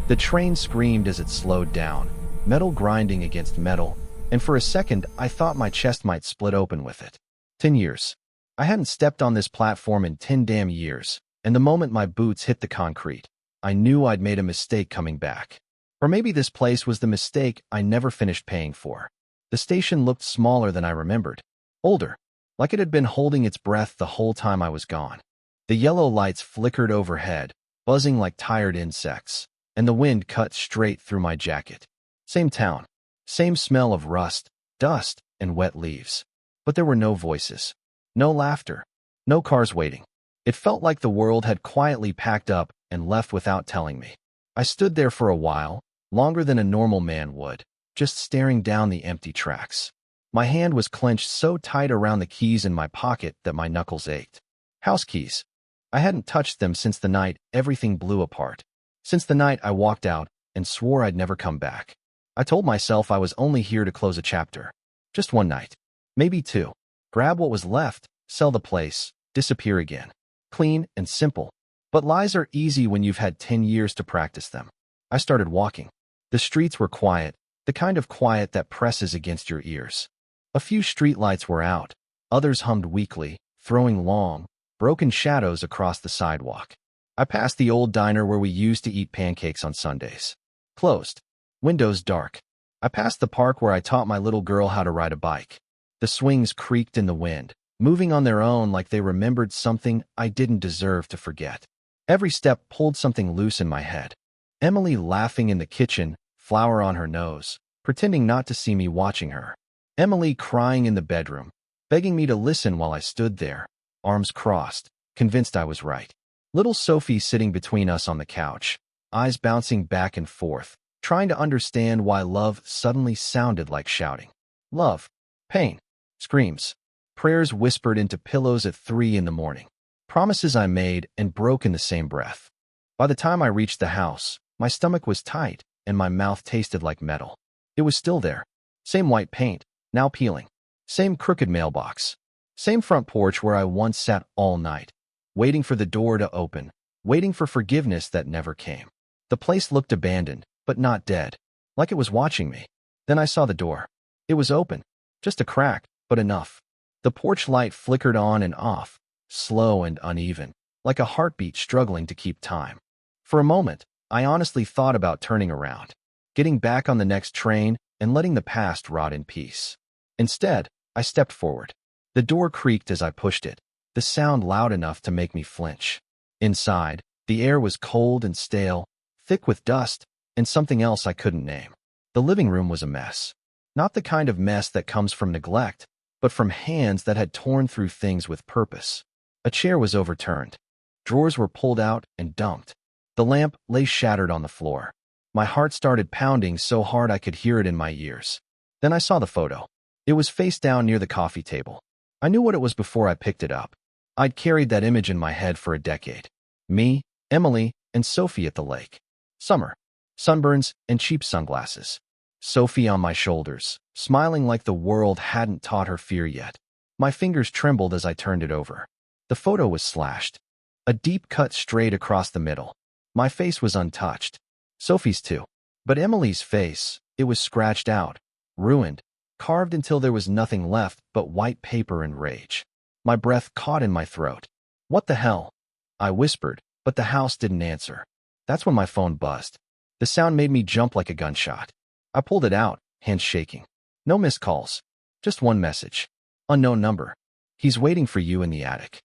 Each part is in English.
The train screamed as it slowed down, metal grinding against metal, and for a second I thought my chest might split open with it. 10 years. I hadn't stepped on this platform in 10 damn years, and the moment my boots hit the concrete, I knew I'd made a mistake coming back. Or maybe this place was the mistake I never finished paying for. The station looked smaller than I remembered. Older, like it had been holding its breath the whole time I was gone. The yellow lights flickered overhead, buzzing like tired insects, and the wind cut straight through my jacket. Same town, same smell of rust, dust, and wet leaves. But there were no voices, no laughter, no cars waiting. It felt like the world had quietly packed up and left without telling me. I stood there for a while, longer than a normal man would, just staring down the empty tracks. My hand was clenched so tight around the keys in my pocket that my knuckles ached. House keys. I hadn't touched them since the night everything blew apart. Since the night I walked out and swore I'd never come back. I told myself I was only here to close a chapter. Just one night. Maybe two. Grab what was left, sell the place, disappear again. Clean and simple. But lies are easy when you've had 10 years to practice them. I started walking. The streets were quiet, the kind of quiet that presses against your ears. A few streetlights were out. Others hummed weakly, throwing long, broken shadows across the sidewalk. I passed the old diner where we used to eat pancakes on Sundays. Closed. Windows dark. I passed the park where I taught my little girl how to ride a bike. The swings creaked in the wind, moving on their own like they remembered something I didn't deserve to forget. Every step pulled something loose in my head. Emily laughing in the kitchen, flour on her nose, pretending not to see me watching her. Emily crying in the bedroom, begging me to listen while I stood there, arms crossed, convinced I was right. Little Sophie sitting between us on the couch, eyes bouncing back and forth, trying to understand why love suddenly sounded like shouting. Love, pain, screams, prayers whispered into pillows at 3 in the morning, promises I made and broke in the same breath. By the time I reached the house, my stomach was tight and my mouth tasted like metal. It was still there. Same white paint, now peeling. Same crooked mailbox. Same front porch where I once sat all night, waiting for the door to open, waiting for forgiveness that never came. The place looked abandoned, but not dead, like it was watching me. Then I saw the door. It was open, just a crack, but enough. The porch light flickered on and off, slow and uneven, like a heartbeat struggling to keep time. For a moment, I honestly thought about turning around, getting back on the next train and letting the past rot in peace. Instead, I stepped forward. The door creaked as I pushed it, the sound loud enough to make me flinch. Inside, the air was cold and stale, thick with dust, and something else I couldn't name. The living room was a mess. Not the kind of mess that comes from neglect, but from hands that had torn through things with purpose. A chair was overturned. Drawers were pulled out and dumped. The lamp lay shattered on the floor. My heart started pounding so hard I could hear it in my ears. Then I saw the photo. It was face down near the coffee table. I knew what it was before I picked it up. I'd carried that image in my head for a decade. Me, Emily, and Sophie at the lake. Summer. Sunburns and cheap sunglasses. Sophie on my shoulders, smiling like the world hadn't taught her fear yet. My fingers trembled as I turned it over. The photo was slashed. A deep cut straight across the middle. My face was untouched. Sophie's too. But Emily's face, it was scratched out, ruined, carved until there was nothing left but white paper and rage. My breath caught in my throat. What the hell? I whispered, but the house didn't answer. That's when my phone buzzed. The sound made me jump like a gunshot. I pulled it out, hands shaking. No missed calls. Just one message. Unknown number. He's waiting for you in the attic.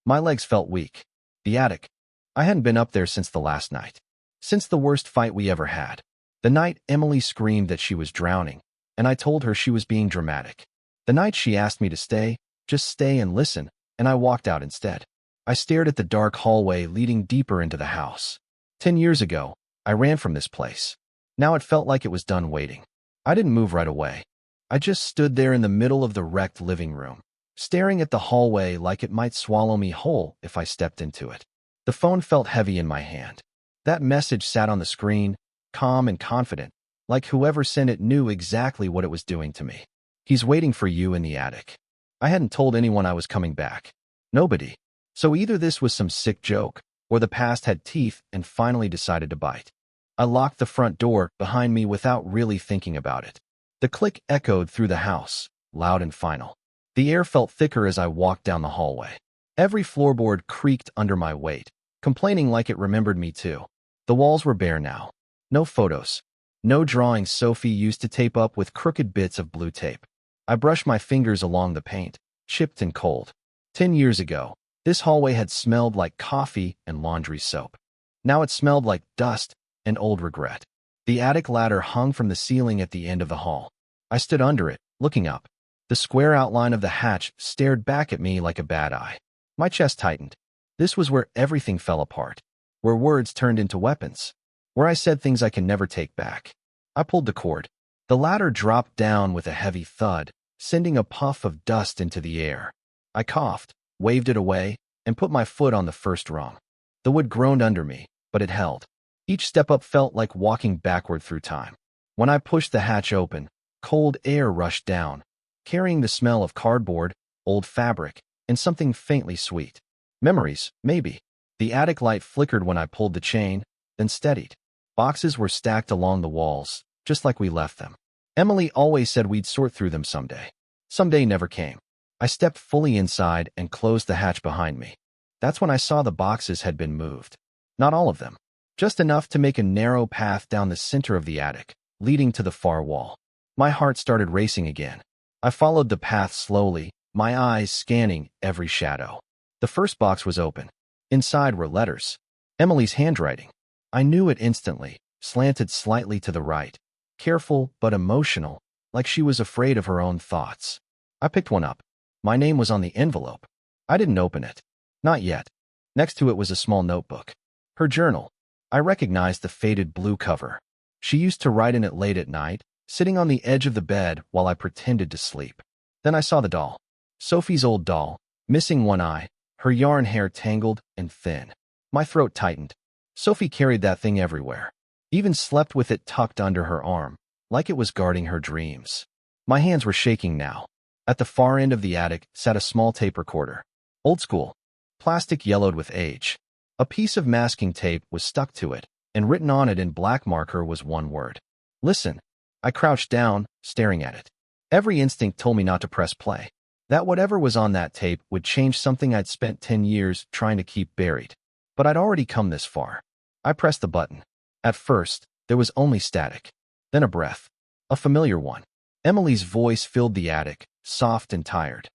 My legs felt weak. The attic. I hadn't been up there since the last night. Since the worst fight we ever had. The night Emily screamed that she was drowning, and I told her she was being dramatic. The night she asked me to stay, just stay and listen, and I walked out instead. I stared at the dark hallway leading deeper into the house. 10 years ago, I ran from this place. Now it felt like it was done waiting. I didn't move right away. I just stood there in the middle of the wrecked living room, staring at the hallway like it might swallow me whole if I stepped into it. The phone felt heavy in my hand. That message sat on the screen, calm and confident, like whoever sent it knew exactly what it was doing to me. He's waiting for you in the attic. I hadn't told anyone I was coming back. Nobody. So either this was some sick joke, or the past had teeth and finally decided to bite. I locked the front door behind me without really thinking about it. The click echoed through the house, loud and final. The air felt thicker as I walked down the hallway. Every floorboard creaked under my weight, complaining like it remembered me too. The walls were bare now. No photos. No drawings Sophie used to tape up with crooked bits of blue tape. I brushed my fingers along the paint, chipped and cold. 10 years ago, this hallway had smelled like coffee and laundry soap. Now it smelled like dust and old regret. The attic ladder hung from the ceiling at the end of the hall. I stood under it, looking up. The square outline of the hatch stared back at me like a bad eye. My chest tightened. This was where everything fell apart, where words turned into weapons, where I said things I can never take back. I pulled the cord. The ladder dropped down with a heavy thud, sending a puff of dust into the air. I coughed, waved it away, and put my foot on the first rung. The wood groaned under me, but it held. Each step up felt like walking backward through time. When I pushed the hatch open, cold air rushed down, carrying the smell of cardboard, old fabric, and something faintly sweet. Memories, maybe. The attic light flickered when I pulled the chain, then steadied. Boxes were stacked along the walls, just like we left them. Emily always said we'd sort through them someday. Someday never came. I stepped fully inside and closed the hatch behind me. That's when I saw the boxes had been moved. Not all of them. Just enough to make a narrow path down the center of the attic, leading to the far wall. My heart started racing again. I followed the path slowly, my eyes scanning every shadow. The first box was open. Inside were letters. Emily's handwriting. I knew it instantly, slanted slightly to the right. Careful but emotional, like she was afraid of her own thoughts. I picked one up. My name was on the envelope. I didn't open it. Not yet. Next to it was a small notebook. Her journal. I recognized the faded blue cover. She used to write in it late at night, sitting on the edge of the bed while I pretended to sleep. Then I saw the doll. Sophie's old doll, missing one eye, her yarn hair tangled and thin. My throat tightened. Sophie carried that thing everywhere. Even slept with it tucked under her arm, like it was guarding her dreams. My hands were shaking now. At the far end of the attic sat a small tape recorder. Old school. Plastic yellowed with age. A piece of masking tape was stuck to it, and written on it in black marker was one word. Listen. I crouched down, staring at it. Every instinct told me not to press play. That whatever was on that tape would change something I'd spent 10 years trying to keep buried. But I'd already come this far. I pressed the button. At first, there was only static. Then a breath. A familiar one. Emily's voice filled the attic, soft and tired.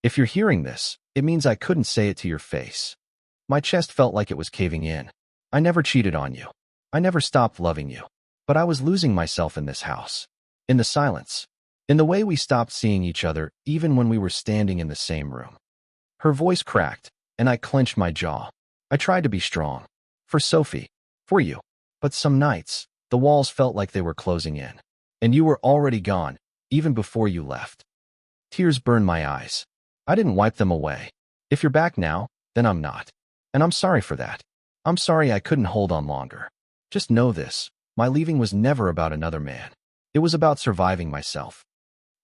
If you're hearing this, it means I couldn't say it to your face. My chest felt like it was caving in. I never cheated on you. I never stopped loving you. But I was losing myself in this house. In the silence. In the way we stopped seeing each other, even when we were standing in the same room. Her voice cracked, and I clenched my jaw. I tried to be strong. For Sophie. For you. But some nights, the walls felt like they were closing in. And you were already gone, even before you left. Tears burned my eyes. I didn't wipe them away. If you're back now, then I'm not. And I'm sorry for that. I'm sorry I couldn't hold on longer. Just know this. My leaving was never about another man. It was about surviving myself.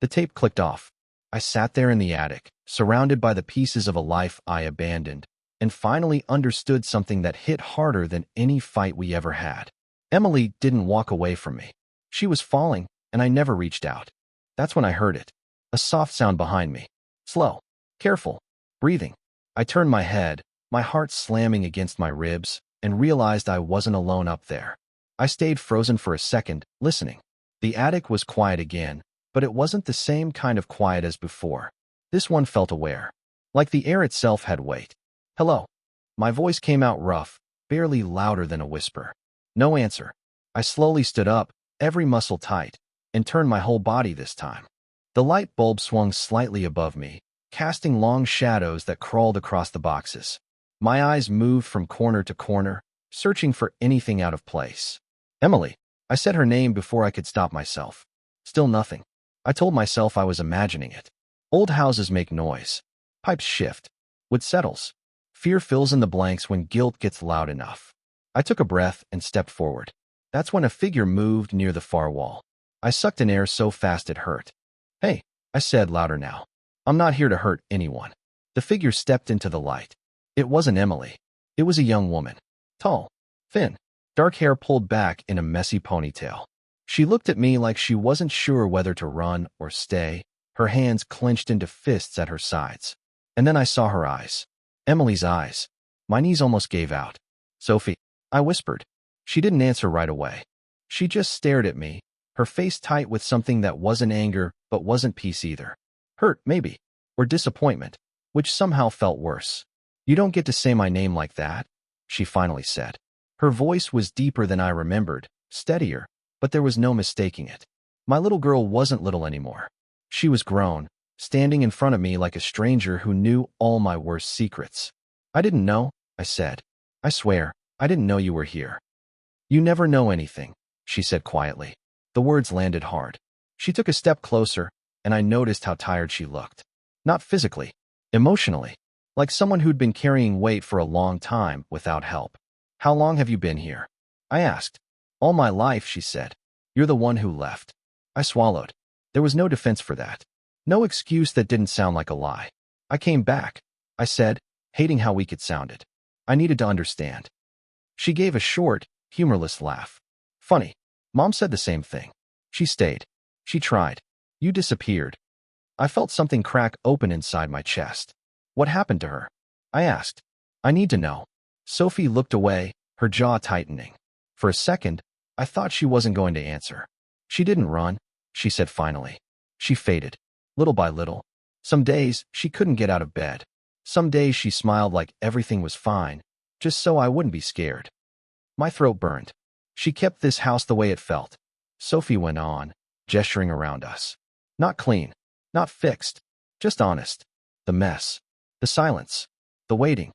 The tape clicked off. I sat there in the attic, surrounded by the pieces of a life I abandoned, and finally understood something that hit harder than any fight we ever had. Emily didn't walk away from me. She was falling, and I never reached out. That's when I heard it. A soft sound behind me. Slow. Careful. Breathing. I turned my head, my heart slamming against my ribs, and realized I wasn't alone up there. I stayed frozen for a second, listening. The attic was quiet again, but it wasn't the same kind of quiet as before. This one felt aware. Like the air itself had weight. Hello. My voice came out rough, barely louder than a whisper. No answer. I slowly stood up, every muscle tight, and turned my whole body this time. The light bulb swung slightly above me, casting long shadows that crawled across the boxes. My eyes moved from corner to corner, searching for anything out of place. Emily. I said her name before I could stop myself. Still nothing. I told myself I was imagining it. Old houses make noise. Pipes shift. Wood settles. Fear fills in the blanks when guilt gets loud enough. I took a breath and stepped forward. That's when a figure moved near the far wall. I sucked in air so fast it hurt. Hey, I said louder now. I'm not here to hurt anyone. The figure stepped into the light. It wasn't Emily. It was a young woman. Tall. Thin. dark hair pulled back in a messy ponytail. She looked at me like she wasn't sure whether to run or stay, her hands clenched into fists at her sides. And then I saw her eyes. Emily's eyes. My knees almost gave out. "Sophie," I whispered. She didn't answer right away. She just stared at me, her face tight with something that wasn't anger but wasn't peace either. Hurt, maybe, or disappointment, which somehow felt worse. "You don't get to say my name like that," she finally said. Her voice was deeper than I remembered, steadier, but there was no mistaking it. My little girl wasn't little anymore. She was grown, standing in front of me like a stranger who knew all my worst secrets. "I didn't know," I said. "I swear, I didn't know you were here." "You never know anything," she said quietly. The words landed hard. She took a step closer, and I noticed how tired she looked. Not physically, emotionally, like someone who'd been carrying weight for a long time without help. "How long have you been here?" I asked. "All my life," she said. "You're the one who left." I swallowed. There was no defense for that. No excuse that didn't sound like a lie. "I came back," I said, hating how weak it sounded. I needed to understand. She gave a short, humorless laugh. "Funny. Mom said the same thing. She stayed. She tried. You disappeared." I felt something crack open inside my chest. "What happened to her?" I asked. "I need to know." Sophie looked away, her jaw tightening. For a second, I thought she wasn't going to answer. "She didn't run," she said finally. "She faded, little by little. Some days, she couldn't get out of bed. Some days she smiled like everything was fine, just so I wouldn't be scared." My throat burned. "She kept this house the way it felt," Sophie went on, gesturing around us. "Not clean, not fixed, just honest. The mess, the silence, the waiting."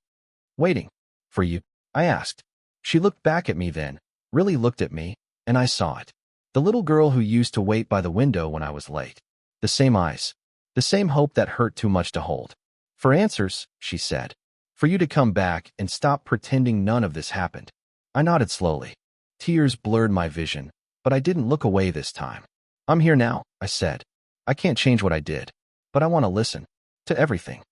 "Waiting? For you?" I asked. She looked back at me then, really looked at me, and I saw it. The little girl who used to wait by the window when I was late. The same eyes. The same hope that hurt too much to hold. "For answers," she said. "For you to come back and stop pretending none of this happened." I nodded slowly. Tears blurred my vision, but I didn't look away this time. "I'm here now," I said. "I can't change what I did, but I want to listen. To everything."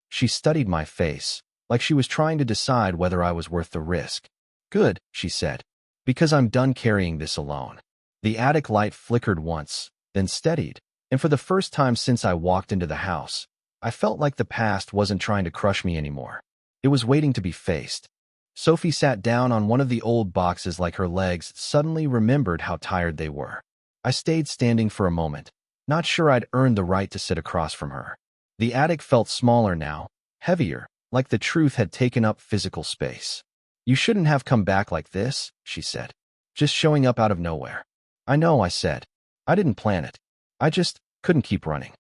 She studied my face, like she was trying to decide whether I was worth the risk. "Good," she said, "because I'm done carrying this alone." The attic light flickered once, then steadied, and for the first time since I walked into the house, I felt like the past wasn't trying to crush me anymore. It was waiting to be faced. Sophie sat down on one of the old boxes like her legs suddenly remembered how tired they were. I stayed standing for a moment, not sure I'd earned the right to sit across from her. The attic felt smaller now, heavier, like the truth had taken up physical space. "You shouldn't have come back like this," she said. "Just showing up out of nowhere." "I know," I said. "I didn't plan it. I just couldn't keep running."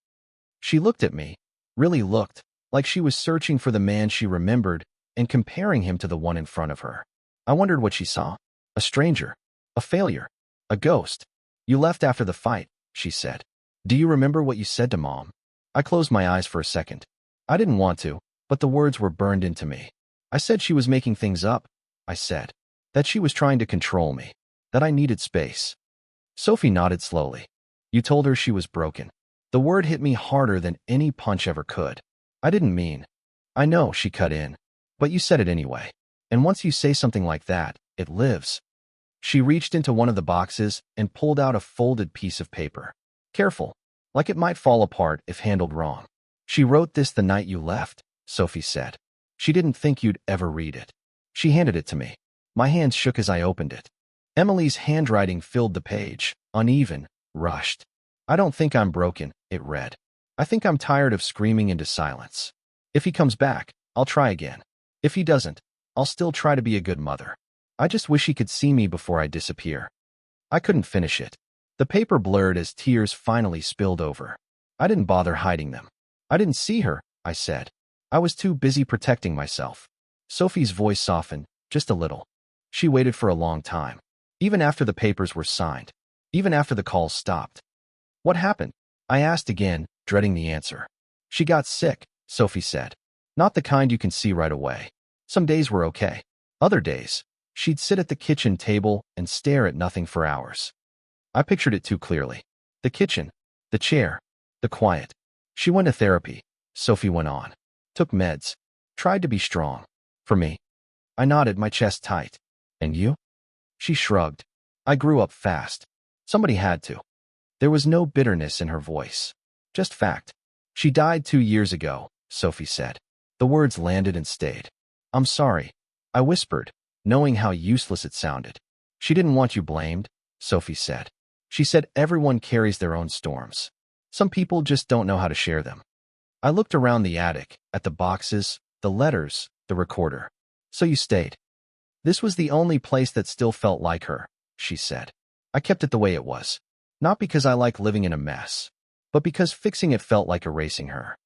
She looked at me, really looked, like she was searching for the man she remembered and comparing him to the one in front of her. I wondered what she saw. A stranger. A failure. A ghost. "You left after the fight," she said. "Do you remember what you said to Mom?" I closed my eyes for a second. I didn't want to, but the words were burned into me. "I said she was making things up," I said. "That she was trying to control me. That I needed space." Sophie nodded slowly. "You told her she was broken." The word hit me harder than any punch ever could. "I didn't mean." "I know," she cut in. "But you said it anyway. And once you say something like that, it lives." She reached into one of the boxes and pulled out a folded piece of paper. "Careful, like it might fall apart if handled wrong." "She wrote this the night you left," Sophie said. "She didn't think you'd ever read it." She handed it to me. My hands shook as I opened it. Emily's handwriting filled the page, uneven, rushed. "I don't think I'm broken," it read. "I think I'm tired of screaming into silence. If he comes back, I'll try again. If he doesn't, I'll still try to be a good mother. I just wish he could see me before I disappear." I couldn't finish it. The paper blurred as tears finally spilled over. I didn't bother hiding them. "I didn't see her," I said. "I was too busy protecting myself." Sophie's voice softened, just a little. She waited for a long time. Even after the papers were signed. Even after the calls stopped. "What happened?" I asked again, dreading the answer. "She got sick," Sophie said. "Not the kind you can see right away. Some days were okay. Other days, she'd sit at the kitchen table and stare at nothing for hours." I pictured it too clearly. The kitchen, the chair, the quiet. "She went to therapy," Sophie went on. "Took meds. Tried to be strong. For me." I nodded, my chest tight. "And you?" She shrugged. I grew up fast. Somebody had to. There was no bitterness in her voice. Just fact. She died 2 years ago, Sophie said. The words landed and stayed. I'm sorry, I whispered, knowing how useless it sounded. She didn't want you blamed, Sophie said. She said everyone carries their own storms. Some people just don't know how to share them. I looked around the attic, at the boxes, the letters, the recorder. So you stayed. This was the only place that still felt like her, she said. I kept it the way it was. Not because I like living in a mess, but because fixing it felt like erasing her.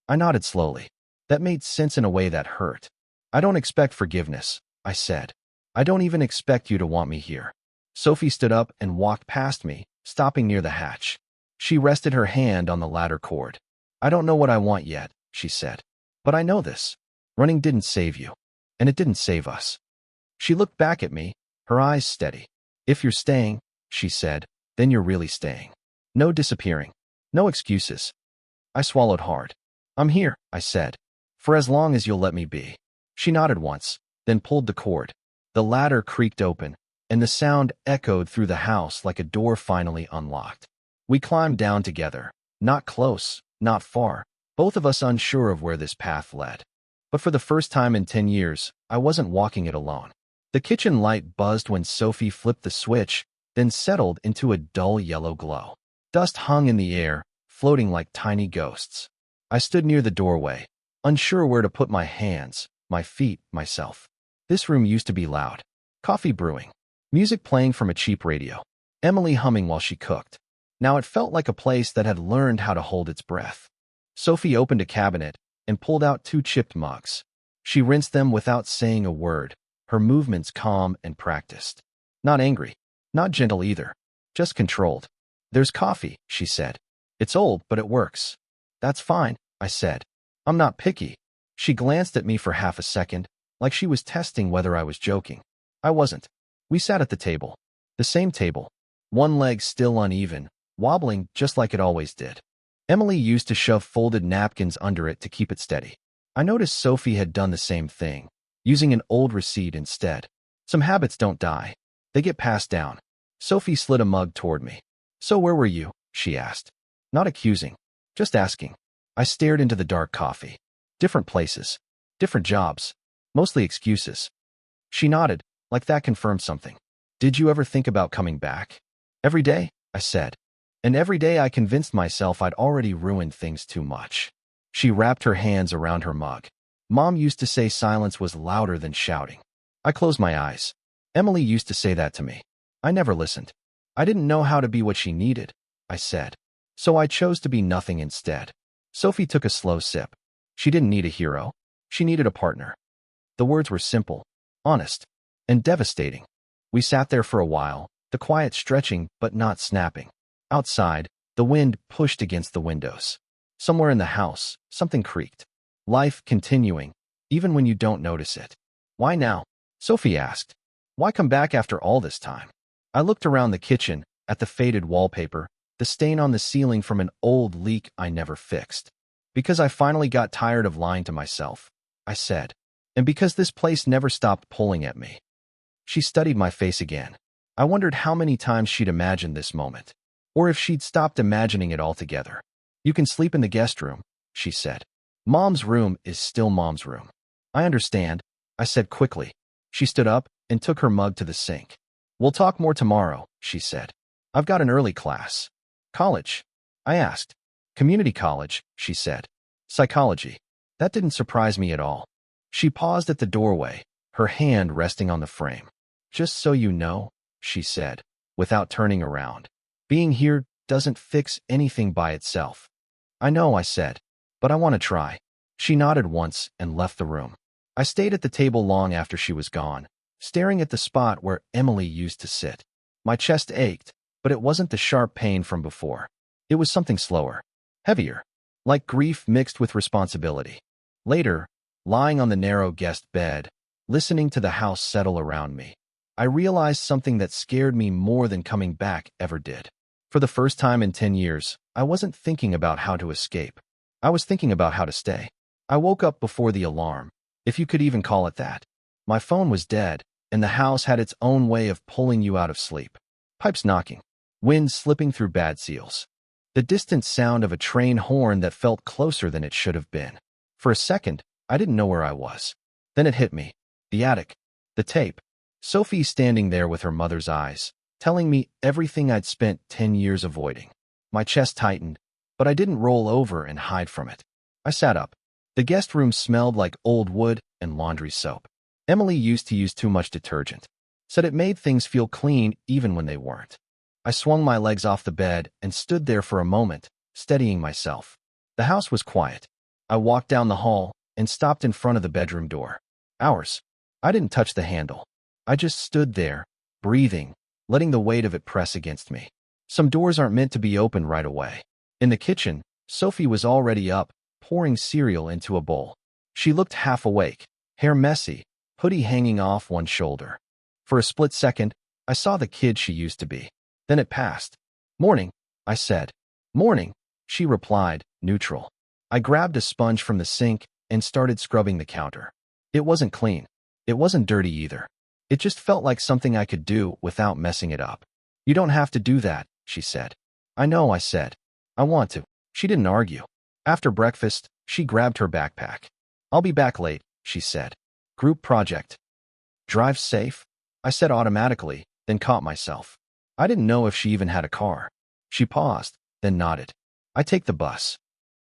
I nodded slowly. That made sense in a way that hurt. I don't expect forgiveness, I said. I don't even expect you to want me here. Sophie stood up and walked past me, stopping near the hatch. She rested her hand on the ladder cord. I don't know what I want yet, she said. But I know this. Running didn't save you. And it didn't save us. She looked back at me, her eyes steady. If you're staying, she said, then you're really staying. No disappearing. No excuses. I swallowed hard. I'm here, I said. For as long as you'll let me be. She nodded once, then pulled the cord. The ladder creaked open, and the sound echoed through the house like a door finally unlocked. We climbed down together. Not close, not far, both of us unsure of where this path led. But for the first time in 10 years, I wasn't walking it alone. The kitchen light buzzed when Sophie flipped the switch, then settled into a dull yellow glow. Dust hung in the air, floating like tiny ghosts. I stood near the doorway, unsure where to put my hands, my feet, myself. This room used to be loud. Coffee brewing. Music playing from a cheap radio. Emily humming while she cooked. Now it felt like a place that had learned how to hold its breath. Sophie opened a cabinet and pulled out 2 chipped mugs. She rinsed them without saying a word, her movements calm and practiced. Not angry. Not gentle either. Just controlled. There's coffee, she said. It's old, but it works. That's fine, I said. I'm not picky. She glanced at me for half a second, like she was testing whether I was joking. I wasn't. We sat at the table. The same table. One leg still uneven, wobbling just like it always did. Emily used to shove folded napkins under it to keep it steady. I noticed Sophie had done the same thing, using an old receipt instead. Some habits don't die. They get passed down. Sophie slid a mug toward me. So where were you? She asked. Not accusing. Just asking. I stared into the dark coffee. Different places. Different jobs. Mostly excuses. She nodded, like that confirmed something. Did you ever think about coming back? Every day, I said. And every day I convinced myself I'd already ruined things too much. She wrapped her hands around her mug. Mom used to say silence was louder than shouting. I closed my eyes. Emily used to say that to me. I never listened. I didn't know how to be what she needed, I said. So I chose to be nothing instead. Sophie took a slow sip. She didn't need a hero. She needed a partner. The words were simple, honest, and devastating. We sat there for a while, the quiet stretching but not snapping. Outside, the wind pushed against the windows. Somewhere in the house, something creaked. Life continuing, even when you don't notice it. Why now? Sophie asked. Why come back after all this time? I looked around the kitchen, at the faded wallpaper, the stain on the ceiling from an old leak I never fixed. Because I finally got tired of lying to myself, I said. And because this place never stopped pulling at me. She studied my face again. I wondered how many times she'd imagined this moment. Or if she'd stopped imagining it altogether. You can sleep in the guest room, she said. Mom's room is still Mom's room. I understand, I said quickly. She stood up and took her mug to the sink. We'll talk more tomorrow, she said. I've got an early class. College? I asked. Community college, she said. Psychology. That didn't surprise me at all. She paused at the doorway, her hand resting on the frame. Just so you know, she said, without turning around. Being here doesn't fix anything by itself. I know, I said, but I want to try. She nodded once and left the room. I stayed at the table long after she was gone, staring at the spot where Emily used to sit. My chest ached, but it wasn't the sharp pain from before. It was something slower, heavier, like grief mixed with responsibility. Later, lying on the narrow guest bed, listening to the house settle around me, I realized something that scared me more than coming back ever did. For the first time in 10 years, I wasn't thinking about how to escape. I was thinking about how to stay. I woke up before the alarm, if you could even call it that. My phone was dead, and the house had its own way of pulling you out of sleep. Pipes knocking, wind slipping through bad seals. The distant sound of a train horn that felt closer than it should have been. For a second, I didn't know where I was. Then it hit me. The attic. The tape. Sophie standing there with her mother's eyes, telling me everything I'd spent 10 years avoiding. My chest tightened, but I didn't roll over and hide from it. I sat up. The guest room smelled like old wood and laundry soap. Emily used to use too much detergent. Said it made things feel clean even when they weren't. I swung my legs off the bed and stood there for a moment, steadying myself. The house was quiet. I walked down the hall and stopped in front of the bedroom door. Ours. I didn't touch the handle. I just stood there, breathing, letting the weight of it press against me. Some doors aren't meant to be opened right away. In the kitchen, Sophie was already up, pouring cereal into a bowl. She looked half awake, hair messy, hoodie hanging off one shoulder. For a split second, I saw the kid she used to be. Then it passed. "Morning," I said. "Morning," she replied, neutral. I grabbed a sponge from the sink and started scrubbing the counter. It wasn't clean. It wasn't dirty either. It just felt like something I could do without messing it up. "You don't have to do that," she said. "I know," I said. "I want to." She didn't argue. After breakfast, she grabbed her backpack. "I'll be back late," she said. "Group project." "Drive safe," I said automatically, then caught myself. I didn't know if she even had a car. She paused, then nodded. "I take the bus."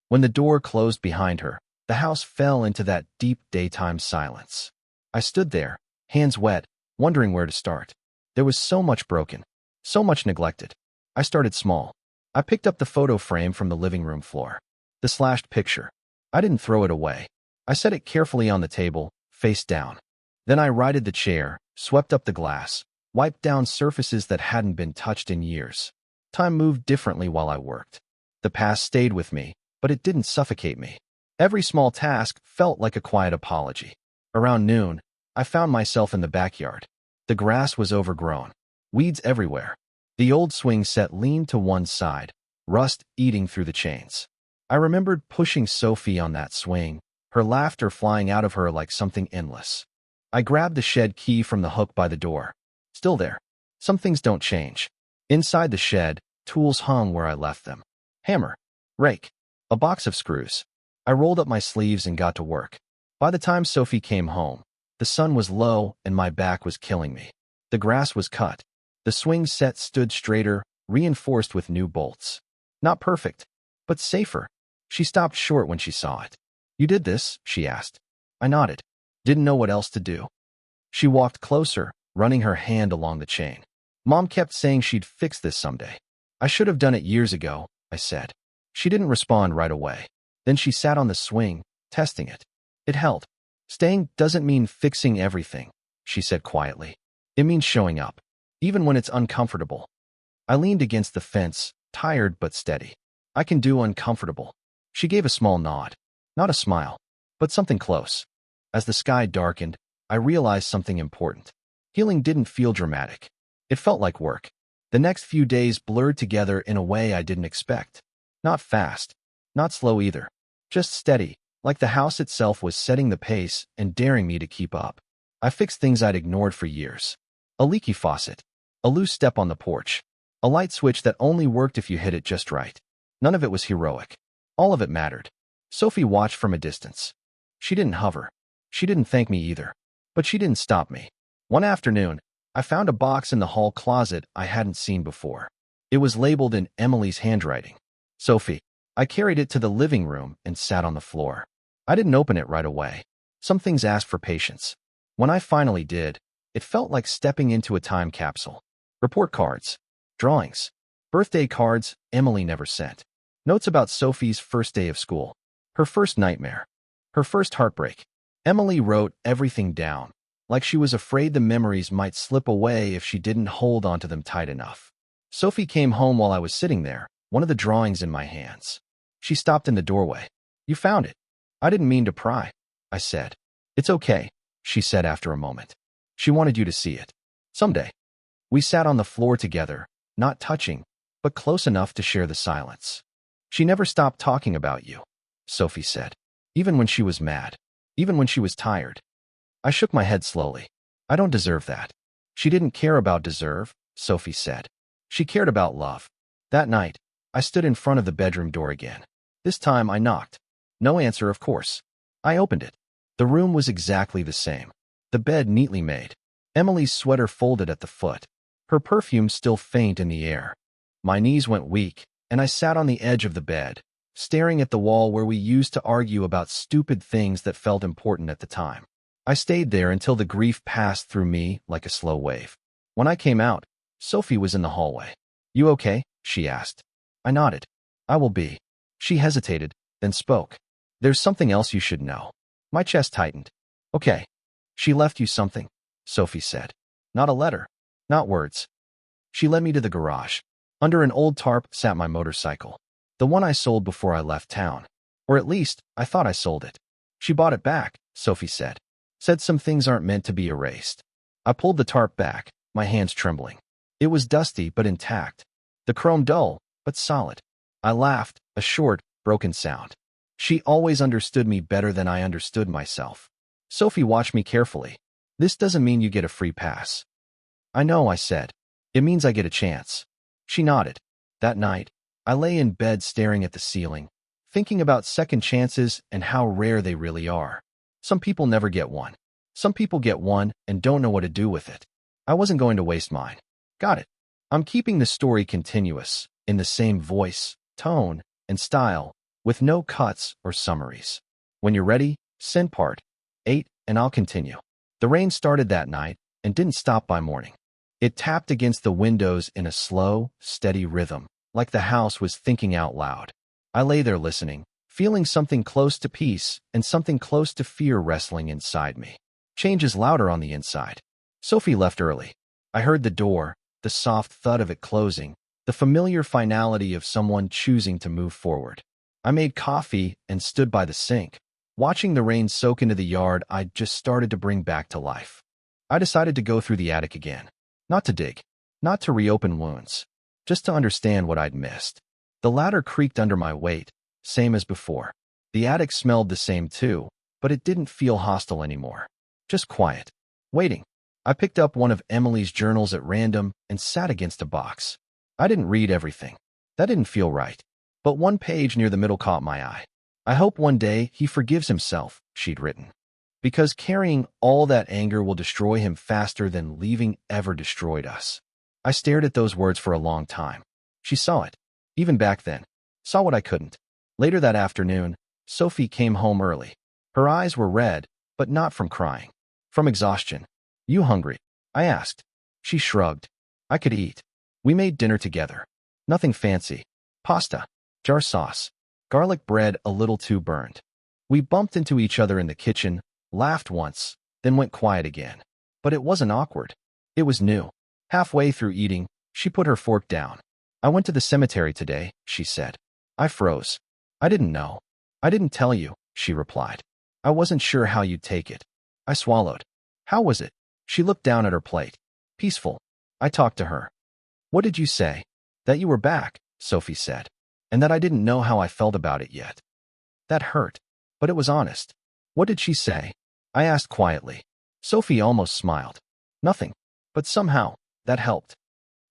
When the door closed behind her, the house fell into that deep daytime silence. I stood there, hands wet, wondering where to start. There was so much broken, so much neglected. I started small. I picked up the photo frame from the living room floor. The slashed picture. I didn't throw it away. I set it carefully on the table, face down. Then I righted the chair, swept up the glass, wiped down surfaces that hadn't been touched in years. Time moved differently while I worked. The past stayed with me, but it didn't suffocate me. Every small task felt like a quiet apology. Around noon, I found myself in the backyard. The grass was overgrown. Weeds everywhere. The old swing set leaned to one side, rust eating through the chains. I remembered pushing Sophie on that swing, her laughter flying out of her like something endless. I grabbed the shed key from the hook by the door. Still there. Some things don't change. Inside the shed, tools hung where I left them. Hammer, rake, a box of screws. I rolled up my sleeves and got to work. By the time Sophie came home, the sun was low and my back was killing me. The grass was cut. The swing set stood straighter, reinforced with new bolts. Not perfect, but safer. She stopped short when she saw it. "You did this?" she asked. I nodded. Didn't know what else to do. She walked closer, running her hand along the chain. "Mom kept saying she'd fix this someday." "I should have done it years ago," I said. She didn't respond right away. Then she sat on the swing, testing it. It held. "Staying doesn't mean fixing everything," she said quietly. "It means showing up, even when it's uncomfortable." I leaned against the fence, tired but steady. "I can do uncomfortable." She gave a small nod. Not a smile, but something close. As the sky darkened, I realized something important. Healing didn't feel dramatic. It felt like work. The next few days blurred together in a way I didn't expect. Not fast, not slow either. Just steady, like the house itself was setting the pace and daring me to keep up. I fixed things I'd ignored for years. A leaky faucet, a loose step on the porch, a light switch that only worked if you hit it just right. None of it was heroic. All of it mattered. Sophie watched from a distance. She didn't hover. She didn't thank me either. But she didn't stop me. One afternoon, I found a box in the hall closet I hadn't seen before. It was labeled in Emily's handwriting. "Sophie." I carried it to the living room and sat on the floor. I didn't open it right away. Some things asked for patience. When I finally did, it felt like stepping into a time capsule. Report cards, drawings, birthday cards Emily never sent. Notes about Sophie's first day of school, her first nightmare, her first heartbreak. Emily wrote everything down, like she was afraid the memories might slip away if she didn't hold onto them tight enough. Sophie came home while I was sitting there, one of the drawings in my hands. She stopped in the doorway. "You found it." "I didn't mean to pry," I said. "It's okay," she said after a moment. "She wanted you to see it. Someday." We sat on the floor together, not touching, but close enough to share the silence. "She never stopped talking about you," Sophie said. "Even when she was mad. Even when she was tired." I shook my head slowly. I don't deserve that. She didn't care about deserve, Sophie said. She cared about love. That night, I stood in front of the bedroom door again. This time I knocked. No answer, of course. I opened it. The room was exactly the same. The bed neatly made. Emily's sweater folded at the foot. Her perfume still faint in the air. My knees went weak, and I sat on the edge of the bed, staring at the wall where we used to argue about stupid things that felt important at the time. I stayed there until the grief passed through me like a slow wave. When I came out, Sophie was in the hallway. "You okay?" she asked. I nodded. "I will be." She hesitated, then spoke. "There's something else you should know." My chest tightened. "Okay." "She left you something," Sophie said. "Not a letter. Not words." She led me to the garage. Under an old tarp sat my motorcycle. The one I sold before I left town. Or at least, I thought I sold it. "She bought it back," Sophie said. "Said some things aren't meant to be erased." I pulled the tarp back, my hands trembling. It was dusty but intact. The chrome dull, but solid. I laughed, a short, broken sound. She always understood me better than I understood myself. Sophie watched me carefully. "This doesn't mean you get a free pass." "I know," I said. "It means I get a chance." She nodded. That night, I lay in bed staring at the ceiling, thinking about second chances and how rare they really are. Some people never get one. Some people get one and don't know what to do with it. I wasn't going to waste mine. Got it. I'm keeping the story continuous, in the same voice, tone, and style, with no cuts or summaries. When you're ready, send part 8 and I'll continue. The rain started that night and didn't stop by morning. It tapped against the windows in a slow, steady rhythm, like the house was thinking out loud. I lay there listening, feeling something close to peace and something close to fear wrestling inside me. Change is louder on the inside. Sophie left early. I heard the door, the soft thud of it closing, the familiar finality of someone choosing to move forward. I made coffee and stood by the sink, watching the rain soak into the yard I'd just started to bring back to life. I decided to go through the attic again. Not to dig, not to reopen wounds, just to understand what I'd missed. The ladder creaked under my weight, same as before. The attic smelled the same too, but it didn't feel hostile anymore. Just quiet. Waiting. I picked up one of Emily's journals at random and sat against a box. I didn't read everything. That didn't feel right. But one page near the middle caught my eye. "I hope one day he forgives himself," she'd written. "Because carrying all that anger will destroy him faster than leaving ever destroyed us." I stared at those words for a long time. She saw it. Even back then. Saw what I couldn't. Later that afternoon, Sophie came home early. Her eyes were red, but not from crying. From exhaustion. "You hungry?" I asked. She shrugged. "I could eat." We made dinner together. Nothing fancy. Pasta. Jar sauce. Garlic bread a little too burned. We bumped into each other in the kitchen, laughed once, then went quiet again. But it wasn't awkward. It was new. Halfway through eating, she put her fork down. "I went to the cemetery today," she said. I froze. "I didn't know." "I didn't tell you," she replied. "I wasn't sure how you'd take it." I swallowed. "How was it?" She looked down at her plate. "Peaceful." I talked to her. "What did you say?" "That you were back," Sophie said. "And that I didn't know how I felt about it yet." That hurt. But it was honest. "What did she say?" I asked quietly. Sophie almost smiled. "Nothing. But somehow, that helped."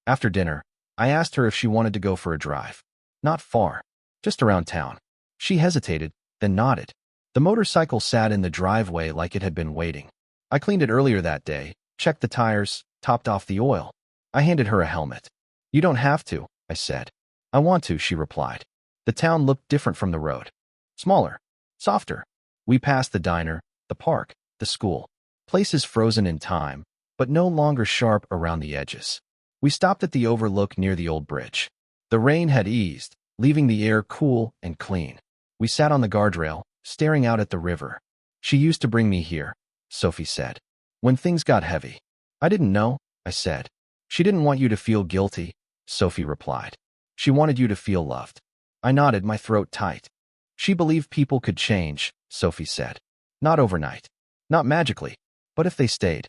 After dinner, I asked her if she wanted to go for a drive. Not far. Just around town. She hesitated, then nodded. The motorcycle sat in the driveway like it had been waiting. I cleaned it earlier that day, checked the tires, topped off the oil. I handed her a helmet. "You don't have to," I said. "I want to," she replied. The town looked different from the road. Smaller. Softer. We passed the diner, the park, the school. Places frozen in time, but no longer sharp around the edges. We stopped at the overlook near the old bridge. The rain had eased, leaving the air cool and clean. We sat on the guardrail, staring out at the river. "She used to bring me here," Sophie said. "When things got heavy." "I didn't know," I said. "She didn't want you to feel guilty," Sophie replied. "She wanted you to feel loved." I nodded, my throat tight. "She believed people could change," Sophie said. "Not overnight. Not magically. But if they stayed."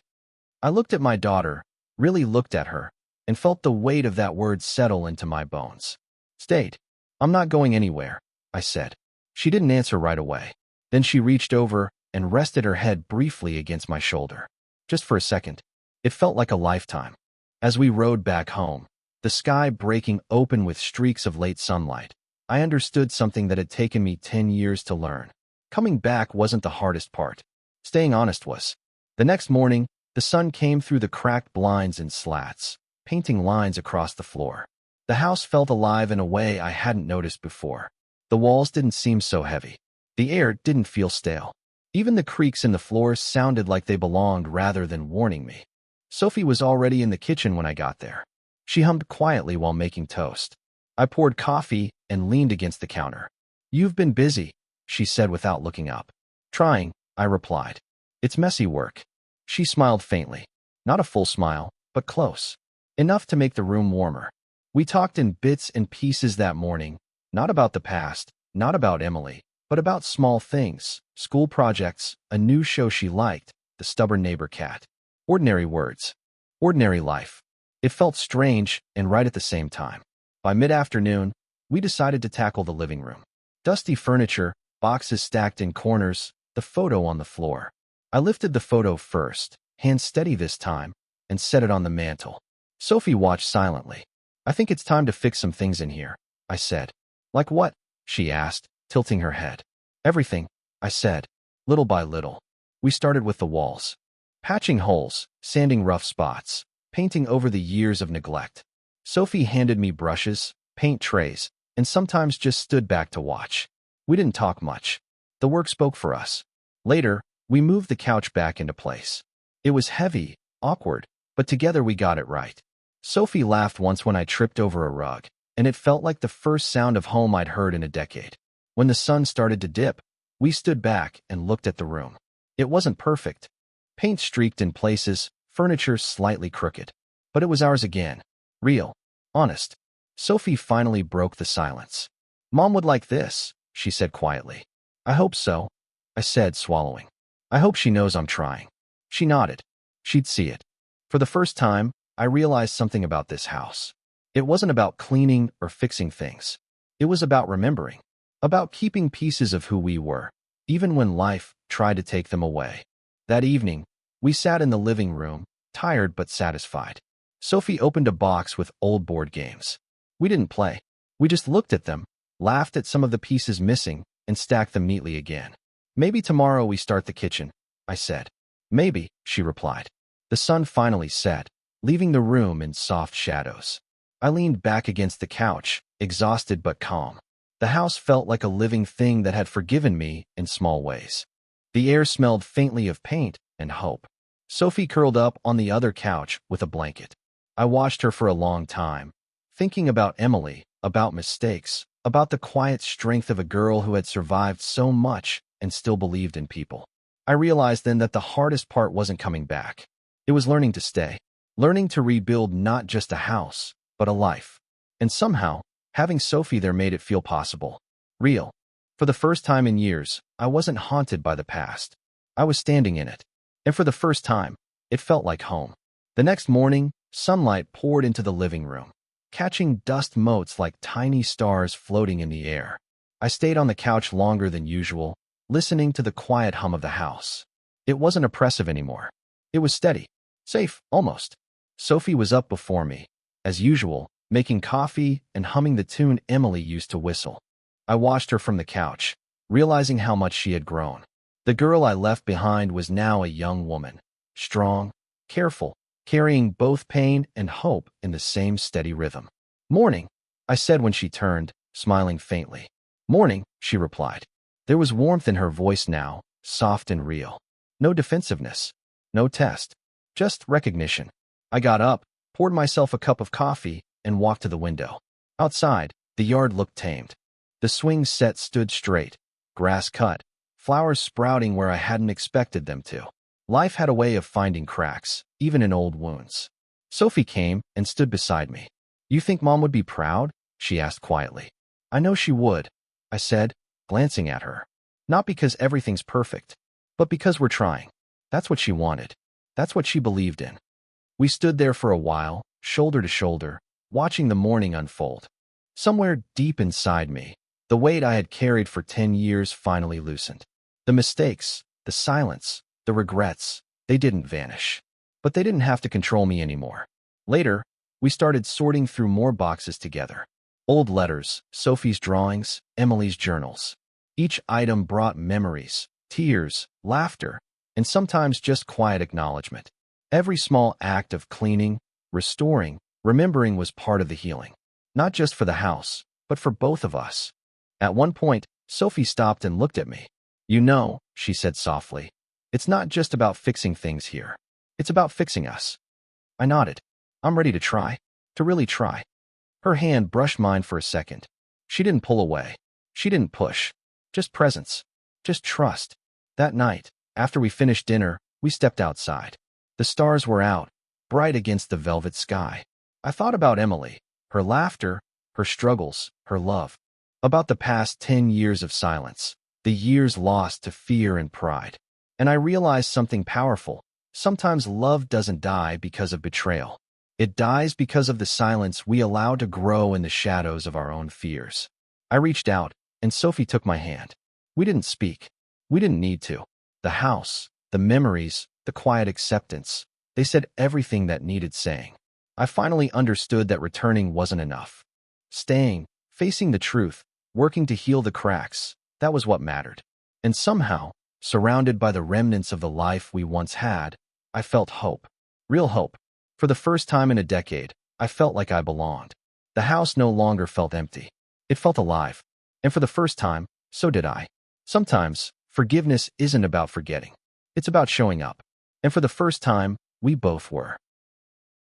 I looked at my daughter, really looked at her, and felt the weight of that word settle into my bones. "Stayed. I'm not going anywhere," I said. She didn't answer right away. Then she reached over and rested her head briefly against my shoulder. Just for a second. It felt like a lifetime. As we rode back home, the sky breaking open with streaks of late sunlight, I understood something that had taken me 10 years to learn. Coming back wasn't the hardest part. Staying honest was. The next morning, the sun came through the cracked blinds and slats, painting lines across the floor. The house felt alive in a way I hadn't noticed before. The walls didn't seem so heavy. The air didn't feel stale. Even the creaks in the floor sounded like they belonged rather than warning me. Sophie was already in the kitchen when I got there. She hummed quietly while making toast. I poured coffee and leaned against the counter. "You've been busy," she said without looking up. "Trying," I replied. "It's messy work." She smiled faintly. Not a full smile, but close. Enough to make the room warmer. We talked in bits and pieces that morning, not about the past, not about Emily, but about small things, school projects, a new show she liked, the stubborn neighbor cat. Ordinary words. Ordinary life. It felt strange and right at the same time. By mid-afternoon, we decided to tackle the living room. Dusty furniture, boxes stacked in corners, the photo on the floor. I lifted the photo first, hand steady this time, and set it on the mantel. Sophie watched silently. "I think it's time to fix some things in here," I said. "Like what?" she asked, tilting her head. "Everything," I said, little by little. We started with the walls. Patching holes, sanding rough spots, painting over the years of neglect. Sophie handed me brushes, paint trays, and sometimes just stood back to watch. We didn't talk much. The work spoke for us. Later, we moved the couch back into place. It was heavy, awkward, but together we got it right. Sophie laughed once when I tripped over a rug, and it felt like the first sound of home I'd heard in a decade. When the sun started to dip, we stood back and looked at the room. It wasn't perfect. Paint streaked in places, furniture slightly crooked. But it was ours again. Real. Honest. Sophie finally broke the silence. "Mom would like this," she said quietly. "I hope so," I said, swallowing. "I hope she knows I'm trying." She nodded. She'd see it. For the first time, I realized something about this house. It wasn't about cleaning or fixing things. It was about remembering. About keeping pieces of who we were, even when life tried to take them away. That evening, we sat in the living room, tired but satisfied. Sophie opened a box with old board games. We didn't play. We just looked at them, laughed at some of the pieces missing, and stacked them neatly again. "Maybe tomorrow we start the kitchen," I said. "Maybe," she replied. The sun finally set, leaving the room in soft shadows. I leaned back against the couch, exhausted but calm. The house felt like a living thing that had forgiven me in small ways. The air smelled faintly of paint and hope. Sophie curled up on the other couch with a blanket. I watched her for a long time, thinking about Emily, about mistakes, about the quiet strength of a girl who had survived so much and still believed in people. I realized then that the hardest part wasn't coming back. It was learning to stay, learning to rebuild not just a house, but a life. And somehow, having Sophie there made it feel possible. Real. For the first time in years, I wasn't haunted by the past. I was standing in it. And for the first time, it felt like home. The next morning, sunlight poured into the living room, catching dust motes like tiny stars floating in the air. I stayed on the couch longer than usual, listening to the quiet hum of the house. It wasn't oppressive anymore. It was steady, safe, almost. Sophie was up before me, as usual, making coffee and humming the tune Emily used to whistle. I watched her from the couch, realizing how much she had grown. The girl I left behind was now a young woman, strong, careful, carrying both pain and hope in the same steady rhythm. "Morning," I said when she turned, smiling faintly. "Morning," she replied. There was warmth in her voice now, soft and real. No defensiveness, no test, just recognition. I got up, poured myself a cup of coffee, and walked to the window. Outside, the yard looked tamed. The swing set stood straight, grass cut, flowers sprouting where I hadn't expected them to. Life had a way of finding cracks, even in old wounds. Sophie came and stood beside me. "You think Mom would be proud?" she asked quietly. "I know she would," I said, glancing at her. "Not because everything's perfect, but because we're trying." That's what she wanted. That's what she believed in. We stood there for a while, shoulder to shoulder, watching the morning unfold. Somewhere deep inside me, the weight I had carried for 10 years finally loosened. The mistakes, the silence, the regrets, They didn't vanish. But they didn't have to control me anymore. Later, we started sorting through more boxes together. Old letters, Sophie's drawings, Emily's journals. Each item brought memories, tears, laughter, and sometimes just quiet acknowledgement. Every small act of cleaning, restoring, remembering was part of the healing. Not just for the house, but for both of us. At one point, Sophie stopped and looked at me. "You know," she said softly, "it's not just about fixing things here. It's about fixing us." I nodded. "I'm ready to try. To really try." Her hand brushed mine for a second. She didn't pull away. She didn't push. Just presence. Just trust. That night, after we finished dinner, we stepped outside. The stars were out, bright against the velvet sky. I thought about Emily, her laughter, her struggles, her love. About the past 10 years of silence, the years lost to fear and pride. And I realized something powerful. Sometimes love doesn't die because of betrayal. It dies because of the silence we allow to grow in the shadows of our own fears. I reached out, and Sophie took my hand. We didn't speak. We didn't need to. The house, the memories, the quiet acceptance, they said everything that needed saying. I finally understood that returning wasn't enough. Staying, facing the truth, working to heal the cracks, that was what mattered. And somehow, surrounded by the remnants of the life we once had, I felt hope. Real hope. For the first time in a decade, I felt like I belonged. The house no longer felt empty. It felt alive. And for the first time, so did I. Sometimes, forgiveness isn't about forgetting. It's about showing up. And for the first time, we both were.